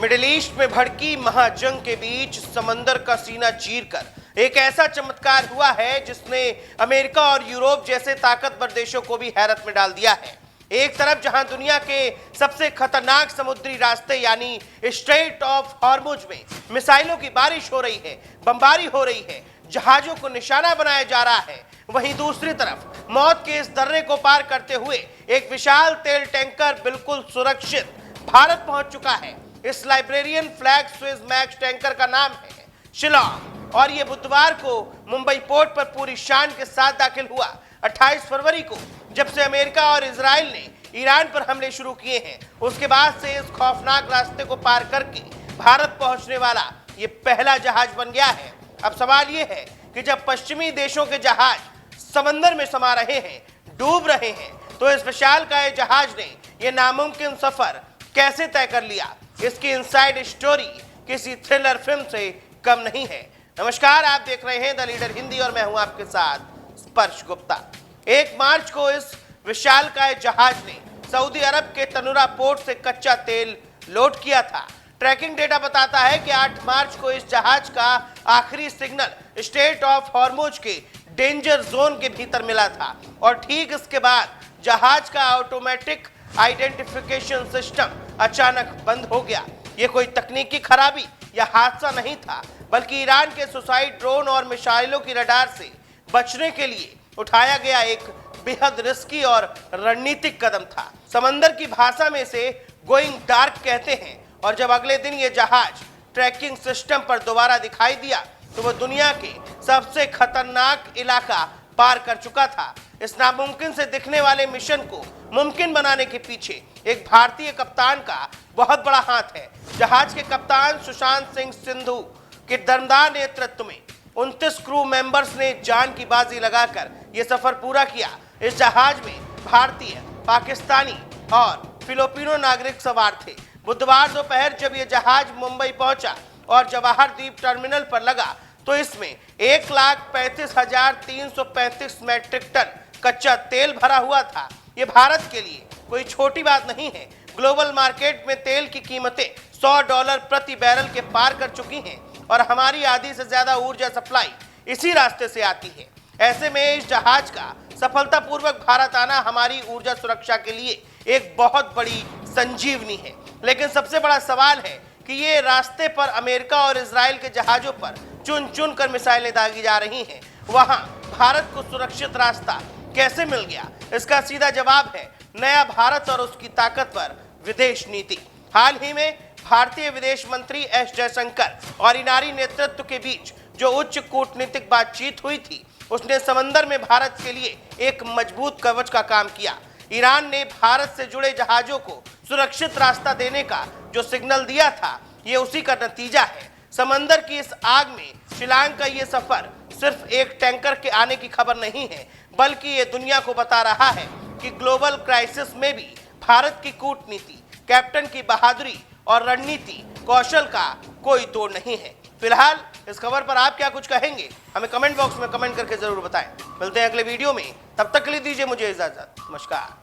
Middle east में भड़की महाजंग के बीच समंदर का सीना चीरकर एक ऐसा चमत्कार हुआ है जिसने अमेरिका और यूरोप जैसे ताकतवर देशों को भी हैरत में डाल दिया है। एक तरफ जहां दुनिया के सबसे खतरनाक समुद्री रास्ते यानी स्ट्रेट ऑफ हॉर्मुज में मिसाइलों की बारिश हो रही है, बमबारी हो रही है, जहाजों को निशाना बनाया जा रहा है, वहीं दूसरी तरफ मौत के इस दर्रे को पार करते हुए एक विशाल तेल टैंकर बिल्कुल सुरक्षित भारत पहुंच चुका है। इस librarian flag Swiss max tanker का नाम है शिलोंग और ये बुधवार को मुंबई पोर्ट पर पूरी शान के साथ दाखिल हुआ। 28 फरवरी को जब से अमेरिका और इजराइल ने ईरान पर हमले शुरू किए हैं, उसके बाद से इस खौफनाक रास्ते को पार करके भारत पहुंचने वाला ये पहला जहाज बन गया है। अब सवाल ये है कि जब पश्चिमी देशों के जहाज समंदर में समा रहे हैं, डूब रहे हैं, तो इस विशालकाय जहाज ने यह नामुमकिन सफर कैसे तय कर लिया? इसकी इनसाइड स्टोरी किसी थ्रिलर फिल्म से कम नहीं है। नमस्कार, आप देख रहे हैं द लीडर हिंदी और मैं हूं आपके साथ स्पर्श गुप्ता। 1 मार्च को इस विशालकाय जहाज ने सऊदी अरब के तनुरा पोर्ट से कच्चा तेल लोड किया था। ट्रैकिंग डेटा बताता है कि 8 मार्च को इस जहाज का आखिरी सिग्नल स्ट्रेट ऑफ हॉर्मुज के डेंजर जोन के भीतर मिला था और ठीक इसके बाद जहाज का ऑटोमेटिक आइडेंटिफिकेशन सिस्टम अचानक बंद हो गया। ये कोई तकनीकी खराबी या हादसा नहीं था, बल्कि ईरान के सुसाइड ड्रोन और मिसाइलों की रडार से बचने के लिए उठाया गया एक बेहद रिस्की और रणनीतिक कदम था। समंदर की भाषा में इसे गोइंग डार्क कहते हैं और जब अगले दिन ये जहाज ट्रैकिंग सिस्टम पर दोबारा दिखाई दिया तो वह दुनिया के सबसे खतरनाक इलाका पार कर चुका था। इस नामुमकिन से दिखने वाले मिशन को मुमकिन बनाने के पीछे एक भारतीय कप्तान का बहुत बड़ा हाथ है। जहाज के कप्तान सुशांत सिंह सिंधु के दमदार नेतृत्व में 29 क्रू मेंबर्स ने जान की बाजी लगाकर यह सफर पूरा किया। इस जहाज में भारतीय, पाकिस्तानी और फिलिपिनो नागरिक सवार थे। बुधवार दोपहर जब यह जहाज मुंबई पहुंचा और जवाहर द्वीप टर्मिनल पर लगा तो इसमें 1,35,335 मैट्रिक टन कच्चा तेल भरा हुआ था। ये भारत के लिए कोई छोटी बात नहीं है। ग्लोबल मार्केट में तेल की कीमतें $100 प्रति बैरल के पार कर चुकी हैं और हमारी आधी से ज्यादा ऊर्जा सप्लाई इसी रास्ते से आती है। ऐसे में इस जहाज का सफलतापूर्वक भारत आना हमारी ऊर्जा सुरक्षा के लिए एक बहुत बड़ी संजीवनी है। लेकिन सबसे बड़ा सवाल है कि ये रास्ते पर अमेरिका और इजराइल के जहाजों पर चुन चुन कर मिसाइलें दागी जा रही हैं, वहां भारत को सुरक्षित रास्ता कैसे मिल गया? इसका सीधा जवाब है नया भारत और उसकी ताकतवर विदेश नीति। हाल ही में भारतीय विदेश मंत्री एस जयशंकर और ईरानी नेतृत्व के बीच जो उच्च कूटनीतिक बातचीत हुई थी, उसने समंदर में भारत के लिए एक मजबूत कवच का काम किया। ईरान ने भारत से जुड़े जहाजों को सुरक्षित रास्ता देने का जो सिग्नल दिया था, ये उसी का नतीजा है। समंदर की इस आग में शिलोंग का ये सफर सिर्फ एक टैंकर के आने की खबर नहीं है, बल्कि ये दुनिया को बता रहा है कि ग्लोबल क्राइसिस में भी भारत की कूटनीति, कैप्टन की बहादुरी और रणनीति कौशल का कोई तोड़ नहीं है। फिलहाल इस खबर पर आप क्या कुछ कहेंगे, हमें कमेंट बॉक्स में कमेंट करके जरूर बताएं। मिलते हैं अगले वीडियो में, तब तक के लिए दीजिए मुझे इजाजत। नमस्कार।